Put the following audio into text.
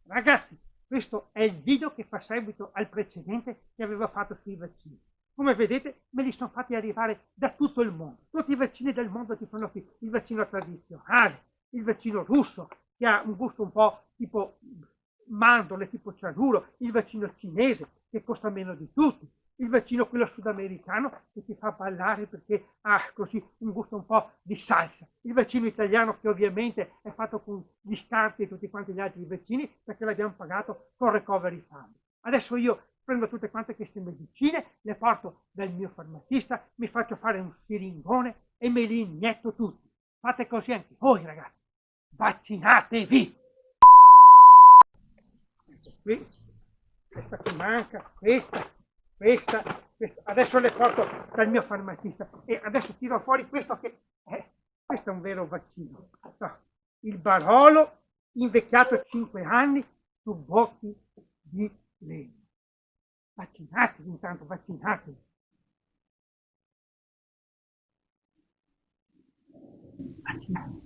Ragazzi, questo è il video che fa seguito al precedente che avevo fatto sui vaccini. Come vedete me li sono fatti arrivare da tutto il mondo. Tutti i vaccini del mondo ci sono qui. Il vaccino tradizionale, il vaccino russo, che ha un gusto un po' tipo mandorle, tipo cianuro, il vaccino cinese, che costa meno di tutti, il vaccino quello sudamericano che ti fa ballare perché ha così un gusto un po' di salsa, il vaccino italiano che ovviamente è fatto con gli scarti e tutti quanti gli altri vaccini perché l'abbiamo pagato con Recovery Fund. Adesso io prendo tutte quante queste medicine, le porto dal mio farmacista, mi faccio fare un siringone e me li inietto tutti. Fate così anche voi ragazzi, vaccinatevi! Qui, questa che manca, questa, adesso le porto dal mio farmacista e adesso tiro fuori questo che questo è un vero vaccino. No, il Barolo invecchiato 5 anni su bocchi di legno. Vaccinatevi intanto, vaccinatevi. Vaccinatevi.